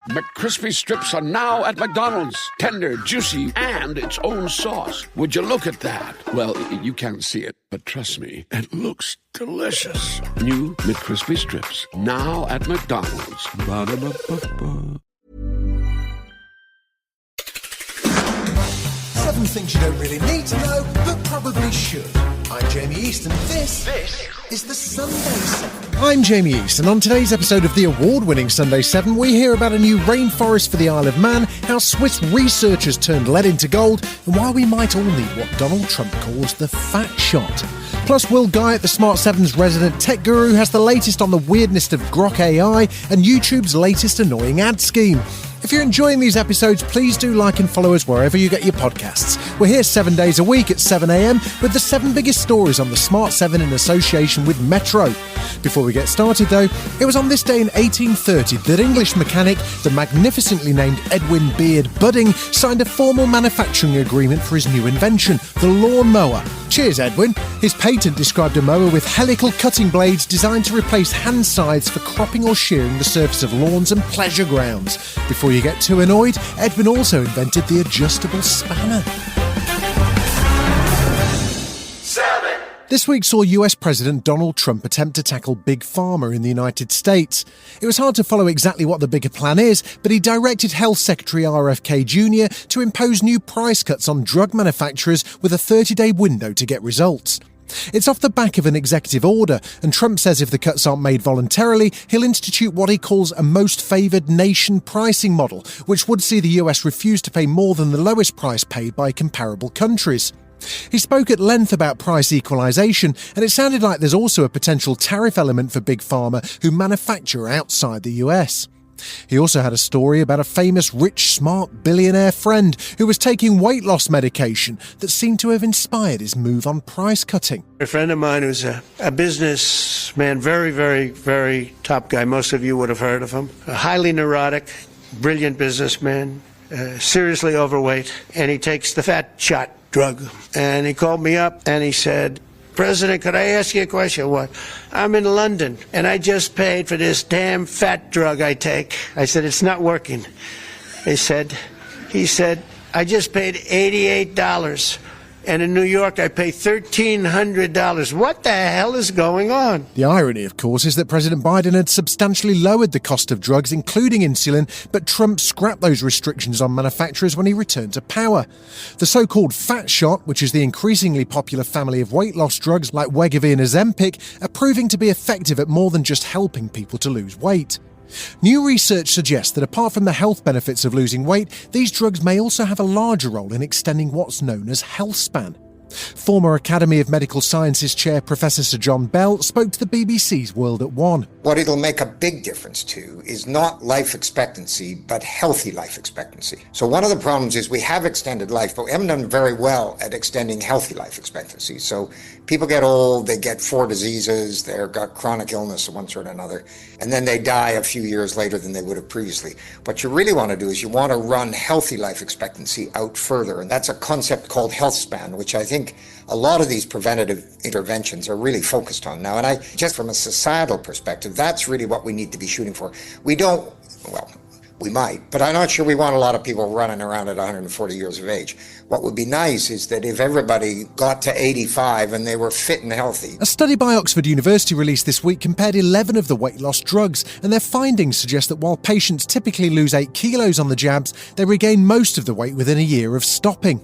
McCrispy strips are now at McDonald's. Tender, juicy, and its own sauce. Would you look at that? Well, you can't see it, but trust me, it looks delicious. New McCrispy strips, now at McDonald's. Ba-da-ba-ba-ba. 7 things you don't really need to know, but probably should. I'm Jamie East, and this is the Sunday 7. I'm Jamie East, and on today's episode of the award-winning Sunday 7, we hear about a new rainforest for the Isle of Man, how Swiss researchers turned lead into gold, and why we might all need what Donald Trump calls the fat shot. Plus, Will Guyatt, the Smart 7's resident tech guru, has the latest on the weirdness of Grok AI and YouTube's latest annoying ad scheme. If you're enjoying these episodes, please do like and follow us wherever you get your podcasts. We're here 7 days a week at 7 a.m. with the 7 biggest stories on the Smart 7 in association with Metro. Before we get started, though, it was on this day in 1830 that English mechanic, the magnificently named Edwin Beard Budding, signed a formal manufacturing agreement for his new invention, the lawn mower. Cheers, Edwin. His patent described a mower with helical cutting blades designed to replace hand scythes for cropping or shearing the surface of lawns and pleasure grounds. Before you get too annoyed, Edwin also invented the adjustable spanner. This week saw US President Donald Trump attempt to tackle Big Pharma in the United States. It was hard to follow exactly what the bigger plan is, but he directed Health Secretary RFK Jr. to impose new price cuts on drug manufacturers with a 30-day window to get results. It's off the back of an executive order, and Trump says if the cuts aren't made voluntarily, he'll institute what he calls a most favoured nation pricing model, which would see the US refuse to pay more than the lowest price paid by comparable countries. He spoke at length about price equalisation, and it sounded like there's also a potential tariff element for Big Pharma who manufacture outside the US. He also had a story about a famous rich, smart billionaire friend who was taking weight loss medication that seemed to have inspired his move on price cutting. A friend of mine who's a businessman, very, very, very top guy. Most of you would have heard of him. A highly neurotic, brilliant businessman, seriously overweight, and he takes the fat shot drug. And he called me up and he said, "President, could I ask you a question?" "What?" "I'm in London and I just paid for this damn fat drug I take." I said, "It's not working." He said, "I just paid $88. And in New York, I pay $1,300. What the hell is going on?" The irony, of course, is that President Biden had substantially lowered the cost of drugs, including insulin, but Trump scrapped those restrictions on manufacturers when he returned to power. The so-called fat shot, which is the increasingly popular family of weight loss drugs like Wegovy and Ozempic, are proving to be effective at more than just helping people to lose weight. New research suggests that apart from the health benefits of losing weight, these drugs may also have a larger role in extending what's known as health span. Former Academy of Medical Sciences Chair Professor Sir John Bell spoke to the BBC's World at Warne. What it'll make a big difference to is not life expectancy, but healthy life expectancy. So one of the problems is we have extended life, but we haven't done very well at extending healthy life expectancy. So people get old, they get 4 diseases, they've got chronic illness of one sort or another, and then they die a few years later than they would have previously. What you really want to do is you want to run healthy life expectancy out further, and that's a concept called health span, which I think a lot of these preventative interventions are really focused on now. And just from a societal perspective, that's really what we need to be shooting for. We might, but I'm not sure we want a lot of people running around at 140 years of age. What would be nice is that if everybody got to 85 and they were fit and healthy. A study by Oxford University released this week compared 11 of the weight loss drugs, and their findings suggest that while patients typically lose 8 kilos on the jabs, they regain most of the weight within a year of stopping.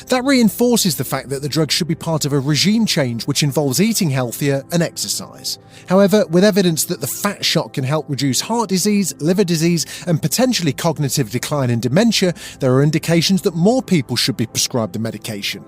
That reinforces the fact that the drug should be part of a regime change which involves eating healthier and exercise. However, with evidence that the fat shot can help reduce heart disease, liver disease, and potentially cognitive decline and dementia, there are indications that more people should be prescribed the medication.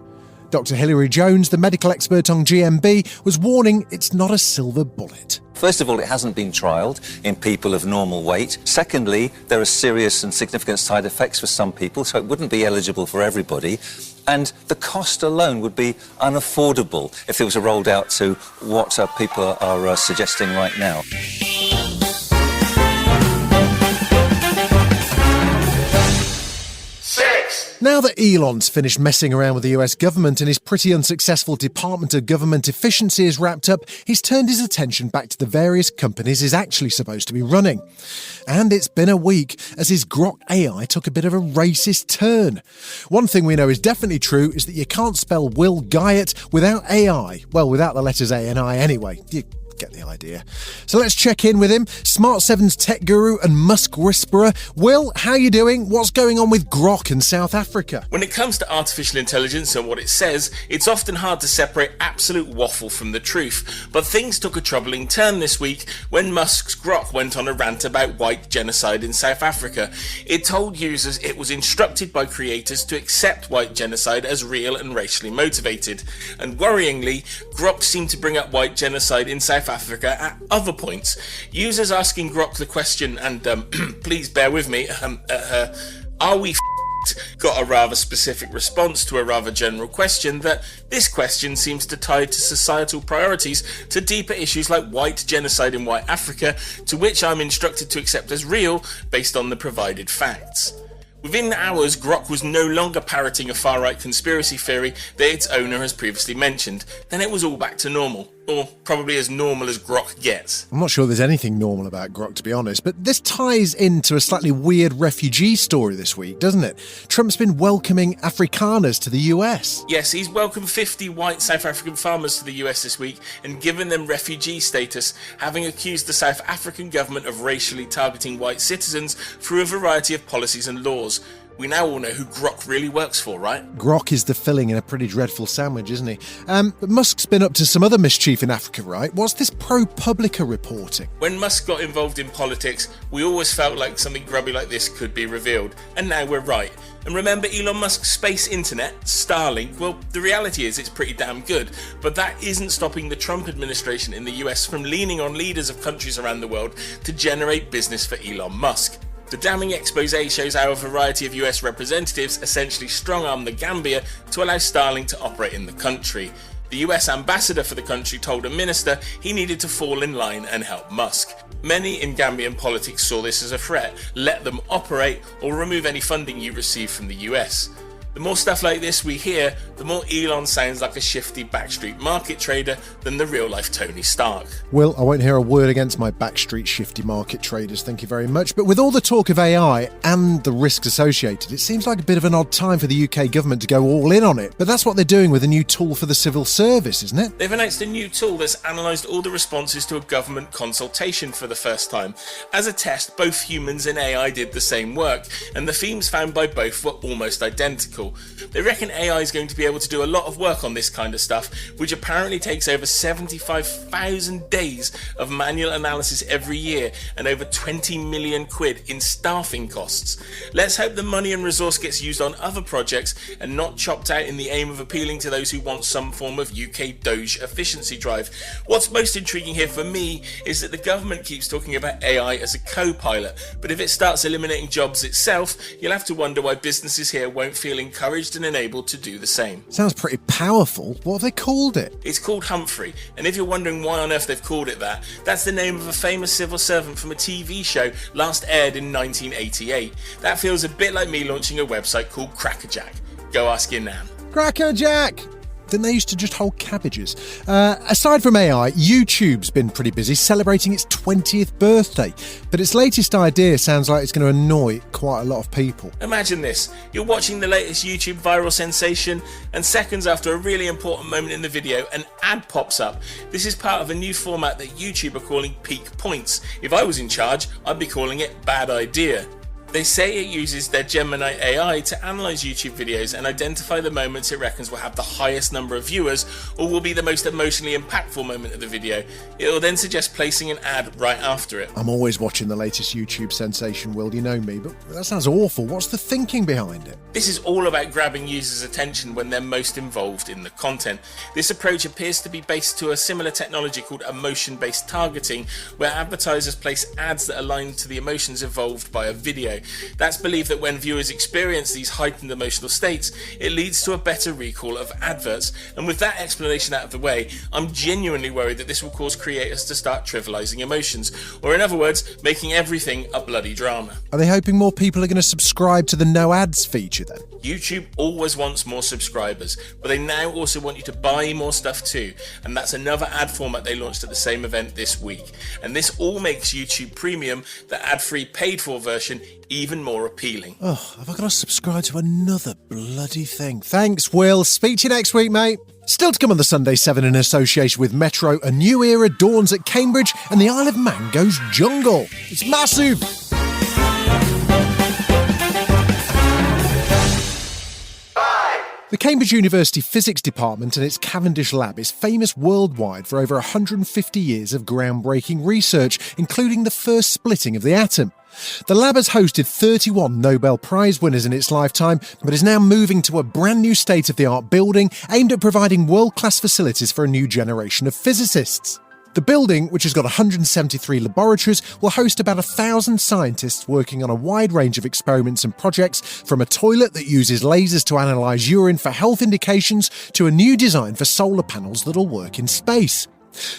Dr. Hilary Jones, the medical expert on GMB, was warning it's not a silver bullet. First of all, it hasn't been trialled in people of normal weight. Secondly, there are serious and significant side effects for some people, so it wouldn't be eligible for everybody. And the cost alone would be unaffordable if it was rolled out to what people are suggesting right now. Six. Now that Elon's finished messing around with the US government and his pretty unsuccessful Department of Government Efficiency is wrapped up, he's turned his attention back to the various companies he's actually supposed to be running. And it's been a week as his Grok AI took a bit of a racist turn. One thing we know is definitely true is that you can't spell Will Guyatt without AI. Well, without the letters A and I anyway. You get the idea. So let's check in with him. Smart 7's tech guru and Musk whisperer. Will, how you doing? What's going on with Grok in South Africa? When it comes to artificial intelligence and what it says, it's often hard to separate absolute waffle from the truth. But things took a troubling turn this week when Musk's Grok went on a rant about white genocide in South Africa. It told users it was instructed by creators to accept white genocide as real and racially motivated. And worryingly, Grok seemed to bring up white genocide in South Africa at other points. Users asking Grok the question, and please bear with me, are we got a rather specific response to a rather general question that this question seems to tie to societal priorities to deeper issues like white genocide in white Africa, to which I'm instructed to accept as real based on the provided facts. Within hours, Grok was no longer parroting a far-right conspiracy theory that its owner has previously mentioned. Then it was all back to normal. Or probably as normal as Grok gets. I'm not sure there's anything normal about Grok, to be honest, but this ties into a slightly weird refugee story this week, doesn't it? Trump's been welcoming Afrikaners to the US. Yes, he's welcomed 50 white South African farmers to the US this week and given them refugee status, having accused the South African government of racially targeting white citizens through a variety of policies and laws. We now all know who Grok really works for, right? Grok is the filling in a pretty dreadful sandwich, isn't he? But Musk's been up to some other mischief in Africa, right? What's this ProPublica reporting? When Musk got involved in politics, we always felt like something grubby like this could be revealed. And now we're right. And remember Elon Musk's space internet, Starlink? Well, the reality is it's pretty damn good. But that isn't stopping the Trump administration in the US from leaning on leaders of countries around the world to generate business for Elon Musk. The damning expose shows how a variety of US representatives essentially strong-armed the Gambia to allow Starlink to operate in the country. The US ambassador for the country told a minister he needed to fall in line and help Musk. Many in Gambian politics saw this as a threat: let them operate or remove any funding you receive from the US. The more stuff like this we hear, the more Elon sounds like a shifty backstreet market trader than the real-life Tony Stark. Will, I won't hear a word against my backstreet shifty market traders, thank you very much. But with all the talk of AI and the risks associated, it seems like a bit of an odd time for the UK government to go all in on it. But that's what they're doing with a new tool for the civil service, isn't it? They've announced a new tool that's analysed all the responses to a government consultation for the first time. As a test, both humans and AI did the same work, and the themes found by both were almost identical. They reckon AI is going to be able to do a lot of work on this kind of stuff, which apparently takes over 75,000 days of manual analysis every year and over 20 million quid in staffing costs. Let's hope the money and resource gets used on other projects and not chopped out in the aim of appealing to those who want some form of UK Doge efficiency drive. What's most intriguing here for me is that the government keeps talking about AI as a co-pilot, but if it starts eliminating jobs itself, you'll have to wonder why businesses here won't feel encouraged and enabled to do the same. Sounds pretty powerful. What have they called it? It's called Humphrey, and if you're wondering why on earth they've called it that, that's the name of a famous civil servant from a TV show last aired in 1988. That feels a bit like me launching a website called Crackerjack. Go ask your nan. Crackerjack! Didn't they used to just hold cabbages? Aside from AI, YouTube's been pretty busy celebrating its 20th birthday, but its latest idea sounds like it's going to annoy quite a lot of people. Imagine this, you're watching the latest YouTube viral sensation, and seconds after a really important moment in the video, an ad pops up. This is part of a new format that YouTube are calling peak points. If I was in charge, I'd be calling it bad idea. They say it uses their Gemini AI to analyse YouTube videos and identify the moments it reckons will have the highest number of viewers or will be the most emotionally impactful moment of the video. It will then suggest placing an ad right after it. I'm always watching the latest YouTube sensation, Will, you know me, but that sounds awful. What's the thinking behind it? This is all about grabbing users' attention when they're most involved in the content. This approach appears to be based to a similar technology called emotion-based targeting, where advertisers place ads that align to the emotions evolved by a video. video. That's believed that when viewers experience these heightened emotional states, it leads to a better recall of adverts. And with that explanation out of the way, I'm genuinely worried that this will cause creators to start trivialising emotions, or in other words, making everything a bloody drama. Are they hoping more people are going to subscribe to the no ads feature then? YouTube always wants more subscribers, but they now also want you to buy more stuff too, and that's another ad format they launched at the same event this week. And this all makes YouTube Premium, the ad-free paid-for version, even more appealing. Oh, have I got to subscribe to another bloody thing? Thanks, Will. Speak to you next week, mate. Still to come on the Sunday 7 in association with Metro, a new era dawns at Cambridge and the Isle of Man goes jungle. It's massive. The Cambridge University Physics Department and its Cavendish lab is famous worldwide for over 150 years of groundbreaking research, including the first splitting of the atom. The lab has hosted 31 Nobel Prize winners in its lifetime, but is now moving to a brand new state-of-the-art building aimed at providing world-class facilities for a new generation of physicists. The building, which has got 173 laboratories, will host about 1,000 scientists working on a wide range of experiments and projects, from a toilet that uses lasers to analyse urine for health indications to a new design for solar panels that'll work in space.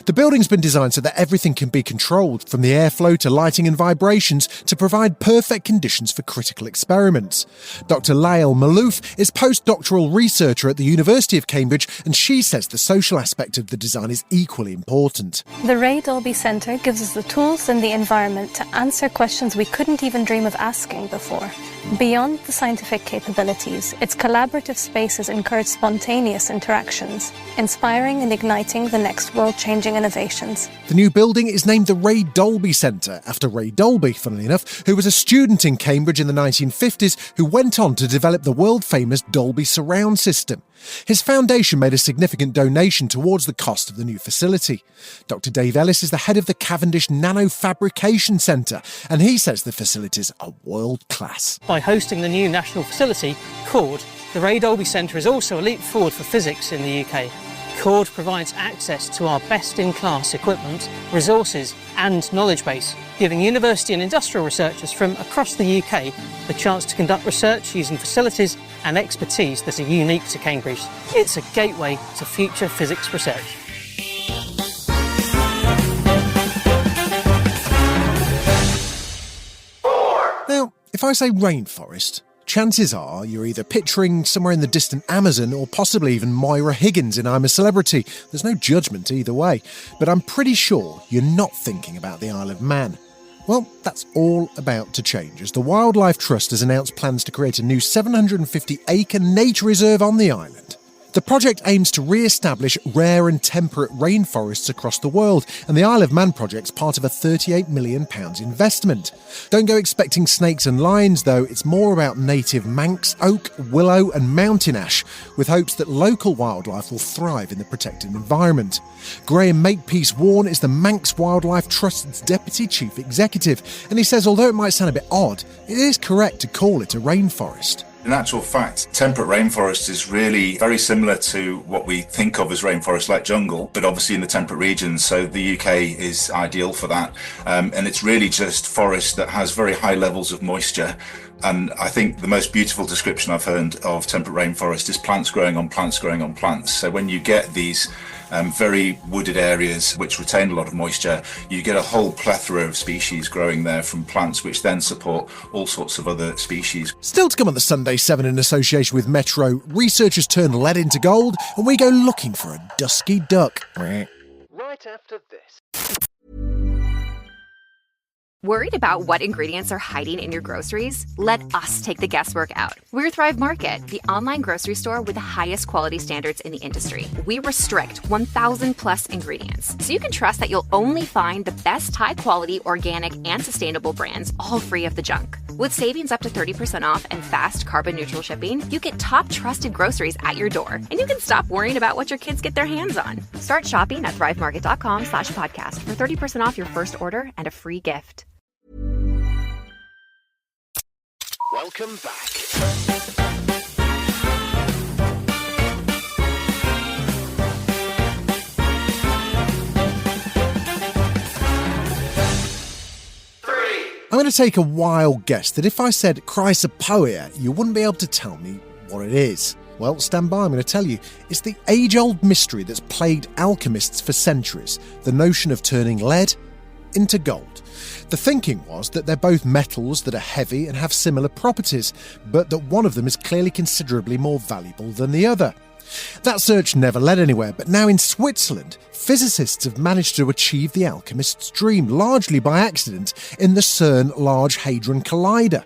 The building's been designed so that everything can be controlled, from the airflow to lighting and vibrations, to provide perfect conditions for critical experiments. Dr. Layal Malouf is postdoctoral researcher at the University of Cambridge, and she says the social aspect of the design is equally important. The Ray Dolby Centre gives us the tools and the environment to answer questions we couldn't even dream of asking before. Beyond the scientific capabilities, its collaborative spaces encourage spontaneous interactions, inspiring and igniting the next world-changing innovations. The new building is named the Ray Dolby Centre, after Ray Dolby, funnily enough, who was a student in Cambridge in the 1950s who went on to develop the world-famous Dolby surround system. His foundation made a significant donation towards the cost of the new facility. Dr. Dave Ellis is the head of the Cavendish Nanofabrication Centre, and he says the facilities are world-class. By hosting the new national facility, CORD, the Ray Dolby Centre is also a leap forward for physics in the UK. CORD provides access to our best-in-class equipment, resources and knowledge base, giving university and industrial researchers from across the UK the chance to conduct research using facilities and expertise that are unique to Cambridge. It's a gateway to future physics research. Now, if I say rainforest, chances are you're either picturing somewhere in the distant Amazon or possibly even Moira Higgins in I'm a Celebrity. There's no judgment either way, but I'm pretty sure you're not thinking about the Isle of Man. Well, that's all about to change, as the Wildlife Trust has announced plans to create a new 750-acre nature reserve on the island. The project aims to re-establish rare and temperate rainforests across the world, and the Isle of Man project's part of a £38 million investment. Don't go expecting snakes and lions, though. It's more about native Manx, oak, willow and mountain ash, with hopes that local wildlife will thrive in the protected environment. Graham Makepeace Warne is the Manx Wildlife Trust's Deputy Chief Executive, and he says although it might sound a bit odd, it is correct to call it a rainforest. In actual fact, temperate rainforest is really very similar to what we think of as rainforest like jungle, but obviously in the temperate regions, so the UK is ideal for that. And it's really just forest that has very high levels of moisture. And I think the most beautiful description I've heard of temperate rainforest is plants growing on plants growing on plants. So when you get these very wooded areas which retain a lot of moisture, you get a whole plethora of species growing there from plants which then support all sorts of other species. Still to come on the Sunday 7 in association with Metro, researchers turn lead into gold and we go looking for a dusky duck. Right after this. Worried about what ingredients are hiding in your groceries? Let us take the guesswork out. We're Thrive Market, the online grocery store with the highest quality standards in the industry. We restrict 1,000 plus ingredients, so you can trust that you'll only find the best high-quality, organic, and sustainable brands, all free of the junk. With savings up to 30% off and fast carbon-neutral shipping, you get top trusted groceries at your door, and you can stop worrying about what your kids get their hands on. Start shopping at thrivemarket.com/podcast for 30% off your first order and a free gift. Welcome back. going to take a wild guess that if I said chrysopoeia, you wouldn't be able to tell me what it is. Well, stand by, I'm going to tell you. It's the age-old mystery that's plagued alchemists for centuries, the notion of turning lead into gold. The thinking was that they're both metals that are heavy and have similar properties, but that one of them is clearly considerably more valuable than the other. That search never led anywhere, but now in Switzerland, physicists have managed to achieve the alchemist's dream, largely by accident, in the CERN Large Hadron Collider.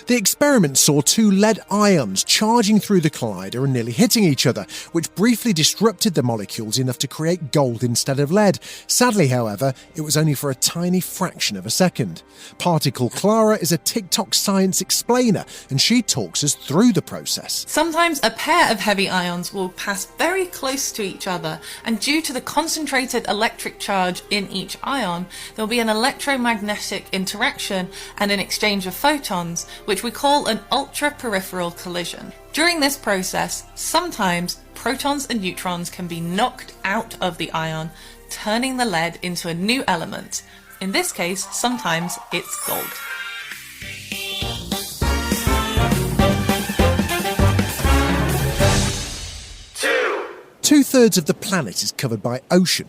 The experiment saw two lead ions charging through the collider and nearly hitting each other, which briefly disrupted the molecules enough to create gold instead of lead. Sadly, however, it was only for a tiny fraction of a second. Particle Clara is a TikTok science explainer, and she talks us through the process. Sometimes a pair of heavy ions will pass very close to each other, and due to the concentrated electric charge in each ion, there will be an electromagnetic interaction and an exchange of photons, which we call an ultra-peripheral collision. During this process, sometimes protons and neutrons can be knocked out of the ion, turning the lead into a new element. In this case, sometimes it's gold. Two-thirds of the planet is covered by ocean.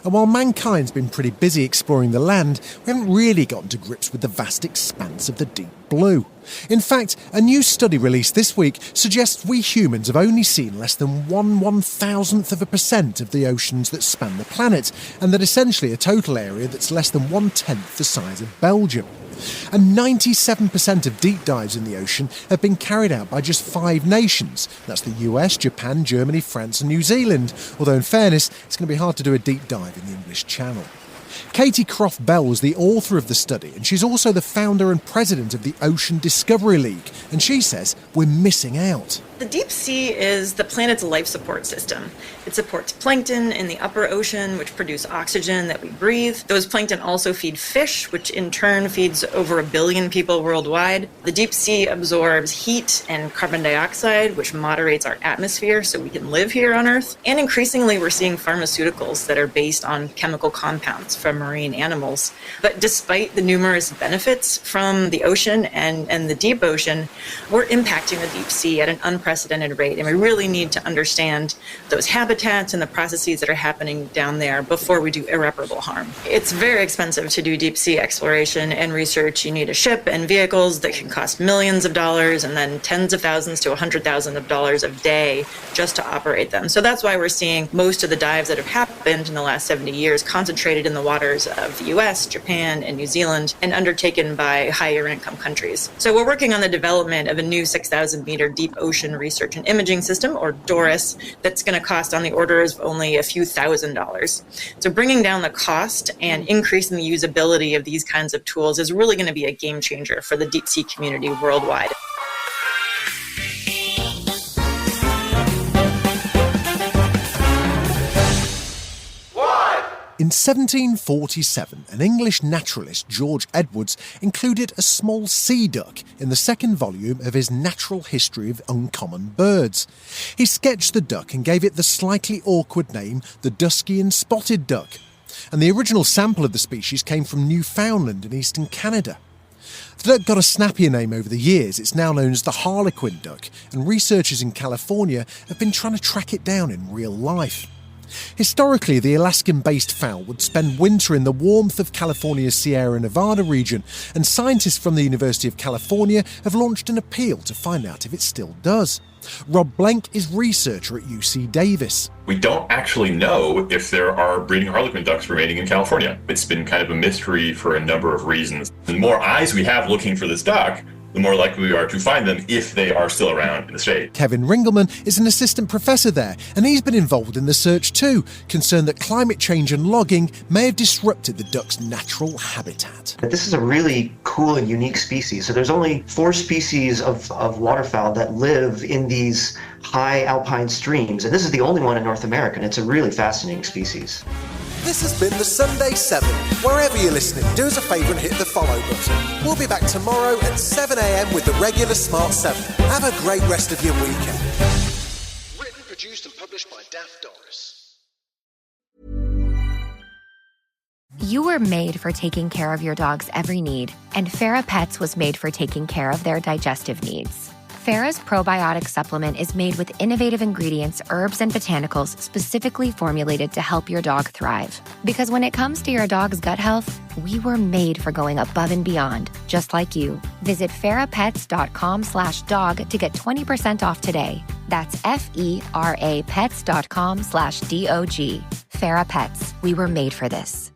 And while mankind's been pretty busy exploring the land, we haven't really gotten to grips with the vast expanse of the deep blue. In fact, a new study released this week suggests we humans have only seen less than 1/1000% of the oceans that span the planet, and that essentially a total area that's less than 1/10 the size of Belgium. And 97% of deep dives in the ocean have been carried out by just 5 nations. That's the US, Japan, Germany, France and New Zealand. Although in fairness, it's going to be hard to do a deep dive in the English Channel. Katy Croff was the author of the study, and she's also the founder and president of the Ocean Discovery League, and she says we're missing out. The deep sea is the planet's life support system. It supports plankton in the upper ocean, which produce oxygen that we breathe. Those plankton also feed fish, which in turn feeds over 1 billion people worldwide. The deep sea absorbs heat and carbon dioxide, which moderates our atmosphere so we can live here on Earth. And increasingly, we're seeing pharmaceuticals that are based on chemical compounds from marine animals. But despite the numerous benefits from the ocean and the deep ocean, we're impacting the deep sea at an unprecedented rate, and we really need to understand those habitats and the processes that are happening down there before we do irreparable harm. It's very expensive to do deep sea exploration and research. You need a ship and vehicles that can cost millions of dollars and then tens of thousands to $100,000 a day just to operate them. So that's why we're seeing most of the dives that have happened in the last 70 years concentrated in the waters of the US, Japan, and New Zealand, and undertaken by higher income countries. So we're working on the development of a new 6,000 meter deep ocean research and imaging system, or DORIS, that's going to cost on the orders of only a few $1,000s. So bringing down the cost and increasing the usability of these kinds of tools is really going to be a game changer for the deep sea community worldwide. In 1747, an English naturalist, George Edwards, included a small sea duck in the second volume of his Natural History of Uncommon Birds. He sketched the duck and gave it the slightly awkward name the dusky and spotted duck. And the original sample of the species came from Newfoundland in eastern Canada. The duck got a snappier name over the years. It's now known as the harlequin duck, and researchers in California have been trying to track it down in real life. Historically, the Alaskan-based fowl would spend winter in the warmth of California's Sierra Nevada region, and scientists from the University of California have launched an appeal to find out if it still does. Rob Blank is researcher at UC Davis. We don't actually know if there are breeding harlequin ducks remaining in California. It's been kind of a mystery for a number of reasons. The more eyes we have looking for this duck, the more likely we are to find them if they are still around in the state. Kevin Ringelman is an assistant professor there, and he's been involved in the search too, concerned that climate change and logging may have disrupted the duck's natural habitat. This is a really cool and unique species. So there's only 4 species of waterfowl that live in these high alpine streams, and this is the only one in North America, and it's a really fascinating species. This has been the Sunday 7. Wherever you're listening, do us a favour and hit the follow button. We'll be back tomorrow at 7 a.m. with the regular Smart 7. Have a great rest of your weekend. Written, produced and published by Daft Doris. You were made for taking care of your dog's every need, and Farah Pets was made for taking care of their digestive needs. Farah's probiotic supplement is made with innovative ingredients, herbs, and botanicals specifically formulated to help your dog thrive. Because when it comes to your dog's gut health, we were made for going above and beyond, just like you. Visit farahpets.com/dog to get 20% off today. That's FERA pets.com/DOG. Farah Pets, we were made for this.